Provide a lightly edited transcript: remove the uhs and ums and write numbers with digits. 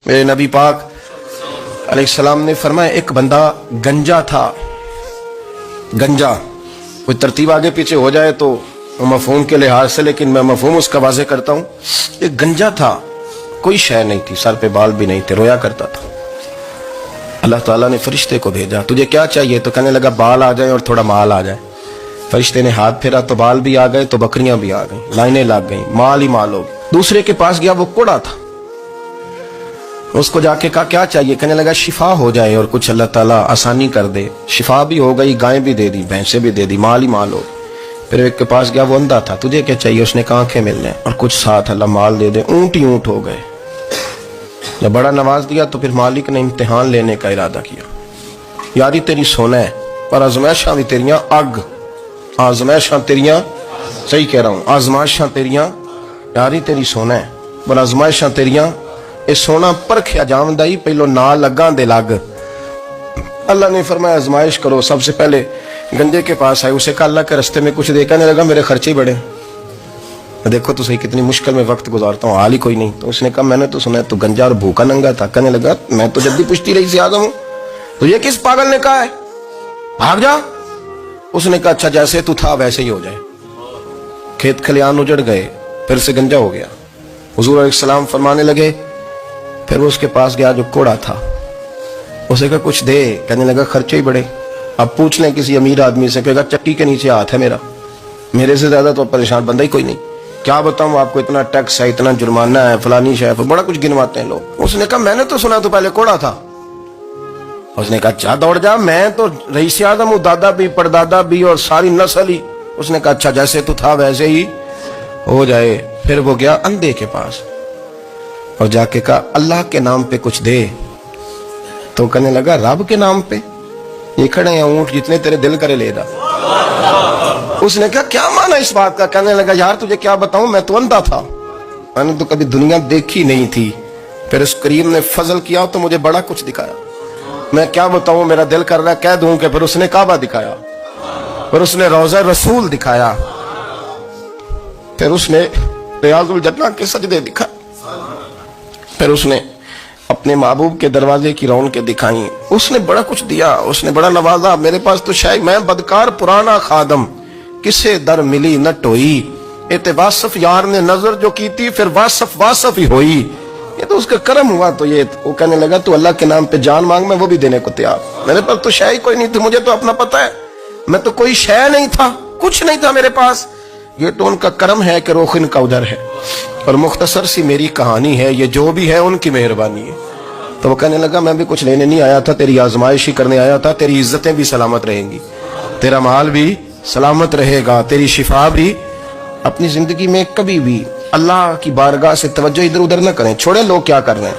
میرے نبی پاک علیہ السلام نے فرمایا ایک بندہ گنجا تھا. گنجا کوئی ترتیب آگے پیچھے ہو جائے تو مفہوم کے لحاظ سے، لیکن میں مفہوم اس کا واضح کرتا ہوں. ایک گنجا تھا، کوئی شے نہیں تھی، سر پہ بال بھی نہیں تھے، رویا کرتا تھا. اللہ تعالیٰ نے فرشتے کو بھیجا، تجھے کیا چاہیے؟ تو کہنے لگا بال آ جائیں اور تھوڑا مال آ جائے. فرشتے نے ہاتھ پھیرا تو بال بھی آ گئے، تو بکریاں بھی آ گئیں، لائنیں لگ گئیں، مال ہی مال ہو گئے. دوسرے کے پاس گیا، وہ کوڑا تھا. اس کو جا کے کہا کیا چاہیے؟ کہنے لگا شفا ہو جائے اور کچھ اللہ تعالیٰ آسانی کر دے. شفا بھی ہو گئی، گائیں بھی دے دی، بھینسیں بھی دے دی، مال ہی مال ہو. پھر ایک کے پاس گیا، وہ اندھا تھا، تجھے کیا چاہیے؟ اس نے کہا آنکھیں مل لیں اور کچھ ساتھ اللہ مال دے دے. اونٹ ہی اونٹ ہو گئے. جب بڑا نواز دیا تو پھر مالک نے امتحان لینے کا ارادہ کیا. یاری تیری سونا ہے پر آزمائشاں بھی تیریاں اگ. آزمائشاں تیریاں، صحیح کہہ رہا ہوں، آزمائشاں تیریاں، یاری تیری سونا ہے پر آزمائشاں تیریاں. اے سونا پرکھیا جامدہ ہی پہلو نہ لگاں دے لگ. اللہ نے فرمایا آزمائش کرو. سب سے پہلے گنجے کے پاس آئے، اسے کہا اللہ کے رستے میں کچھ دے. کہنے لگا میرے خرچے بڑے. دیکھو تو صحیح کتنی مشکل میں وقت گزارتا ہوں، حال ہی کوئی نہیں. تو اس نے کہا میں نے تو سنا ہے تو گنجا اور بھوکا ننگا تھا. کہنے لگا میں تو جدی پشتی رہی سے آدم ہوں، تو یہ کس پاگل نے کہا ہے بھاگ جا؟ اس نے کہا اچھا جیسے تو تھا ویسے ہی ہو جائے. کھیت کھلیان اجڑ گئے، پھر سے گنجا ہو گیا. حضور علیہ السلام فرمانے لگے. پھر وہ اس کے پاس گیا جو کوڑا تھا، اسے کہا کچھ دے. کہنے لگا خرچے ہی بڑے. اب پوچھ لیں کسی امیر آدمی سے، کہے گا چکی کے نیچے ہاتھ ہے میرا، میرے سے زیادہ تو پریشان بندہ ہی کوئی نہیں. کیا بتاؤں آپ کو، اتنا ٹیکس ہے، اتنا جرمانہ ہے، فلانی شے ہے، بڑا کچھ گنواتے ہیں لوگ. اس نے کہا میں نے تو سنا تو پہلے کوڑا تھا. اس نے کہا اچھا دوڑ جا، میں تو رئیس اعظم ہوں، دادا بھی پردادا بھی اور ساری نسل ہی. اس نے کہا اچھا جیسے تو تھا ویسے ہی ہو جائے. پھر وہ گیا اندھے کے پاس اور جا کے کہا اللہ کے نام پہ کچھ دے. تو کہنے لگا رب کے نام پہ؟ یہ کھڑے ہیں اونٹ جتنے تیرے دل کرے لے دا. اس نے کہا کیا معنی اس بات کا؟ کہنے لگا یار تجھے کیا بتاؤں، میں تو اندھا تھا، میں نے تو کبھی دنیا دیکھی نہیں تھی. پھر اس کریم نے فضل کیا تو مجھے بڑا کچھ دکھایا. میں کیا بتاؤں، میرا دل کر رہا ہے کہہ دوں کہ پھر اس نے کعبہ دکھایا، پھر اس نے روضہ رسول دکھایا، پھر اس نے ریاض الجنہ کے سجدے دکھائے، پھر اس نے اپنے محبوب کے دروازے کی رونقیں دکھائیں. اس نے بڑا کچھ دیا، اس نے بڑا نوازا. میرے پاس تو شاید میں بدکار پرانا خادم، کسے در ملی نہ ٹوئی. واصف یار نے نظر جو کی تھی پھر واصف ہی ہوئی. یہ تو اس کا کرم ہوا. تو یہ وہ کہنے لگا تو اللہ کے نام پہ جان مانگ، میں وہ بھی دینے کو تیار. میرے پاس تو شے ہی کوئی نہیں تھی، مجھے تو اپنا پتہ ہے، میں تو کوئی شے نہیں تھا، کچھ نہیں تھا میرے پاس. یہ تو ان کا کرم ہے کہ رخ ان کا ادھر ہے. اور مختصر سی میری کہانی ہے، یہ جو بھی ہے ان کی مہربانی ہے. تو وہ کہنے لگا میں بھی کچھ لینے نہیں آیا تھا، تیری آزمائش ہی کرنے آیا تھا. تیری عزتیں بھی سلامت رہیں گی، تیرا مال بھی سلامت رہے گا، تیری شفا بھی. اپنی زندگی میں کبھی بھی اللہ کی بارگاہ سے توجہ ادھر ادھر نہ کریں، چھوڑیں لوگ کیا کر رہے ہیں.